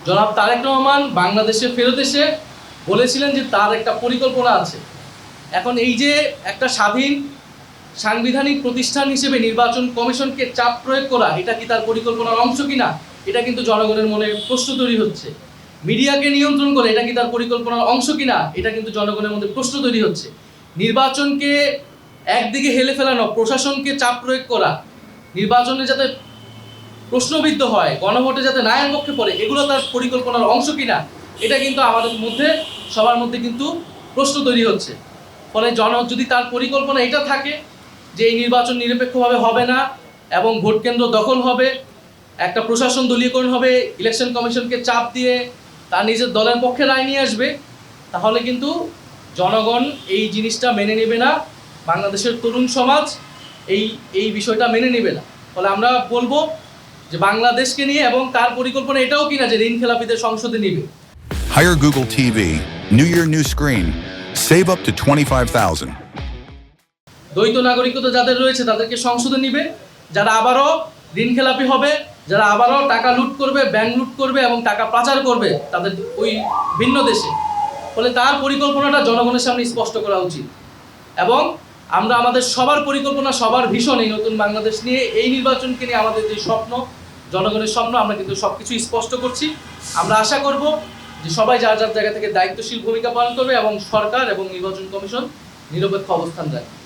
জনাব তারেক রহমান বাংলাদেশে ফেরত এসে বলেছিলেন যে তার একটা পরিকল্পনা আছে। এখন এই যে একটা স্বাধীন সাংবিধানিক প্রতিষ্ঠান হিসেবে নির্বাচন কমিশনকে চাপ প্রয়োগ করা, এটা কি তার পরিকল্পনার অংশ কিনা, এটা কিন্তু জনগণের মনে প্রশ্ন তৈরি হচ্ছে। মিডিয়াকে নিয়ন্ত্রণ করে, এটা কি তার পরিকল্পনার অংশ কিনা, এটা কিন্তু জনগণের মধ্যে প্রশ্ন তৈরি হচ্ছে। নির্বাচনকে একদিকে হেলে ফেলানো, প্রশাসনকে চাপ প্রয়োগ করা, নির্বাচনে যাতে প্রশ্নবিদ্ধ হয়, গণভোটে যাতে নায়ের পক্ষে পড়ে, এগুলো তার পরিকল্পনার অংশ কিনা, এটা কিন্তু আমাদের মধ্যে সবার মধ্যে কিন্তু প্রশ্ন তৈরি হচ্ছে। ফলে যদি তার পরিকল্পনা এটা থাকে যে এই নির্বাচন নিরপেক্ষভাবে হবে না এবং ভোট কেন্দ্র দখল হবে, একটা প্রশাসন দলীয়করণ হবে, ইলেকশন কমিশনকে চাপ দিয়ে তার নিজের দলের পক্ষে রায় নিয়ে আসবে, তাহলে কিন্তু জনগণ এই জিনিসটা মেনে নেবে না, বাংলাদেশের তরুণ সমাজ এই বিষয়টা মেনে নেবে না। ফলে আমরা বলবো যে বাংলাদেশকে নিয়ে এবং তার পরিকল্পনা এটাও কিনা যে ঋণ খেলাপিদের সংসদে নিবে। Hire Google TV. New year, new screen. Save up to 25,000. দ্বৈত নাগরিকত্ব যাদের রয়েছে তাদেরকে সংসদে নিবে, যারা আবারও ঋণ খেলাপি হবে, যারা আবারও টাকা লুট করবে, ব্যাংক লুট করবে এবং টাকা পাচার করবে তাদের ওই ভিন্ন দেশে। ফলে তার পরিকল্পনাটা জনগণের সামনে স্পষ্ট করা উচিত। এবং আমরা আমাদের সবার পরিকল্পনা, সবার ভীষণ এই নতুন বাংলাদেশ নিয়ে, এই নির্বাচনকে নিয়ে আমাদের যে স্বপ্ন, জনগণের স্বপ্ন, আমরা কিন্তু সব কিছু স্পষ্ট করছি। আমরা আশা করব যে সবাই যার যার জায়গা থেকে দায়িত্বশীল ভূমিকা পালন করবে এবং সরকার এবং নির্বাচন কমিশন নিরপেক্ষ অবস্থান রাখবে।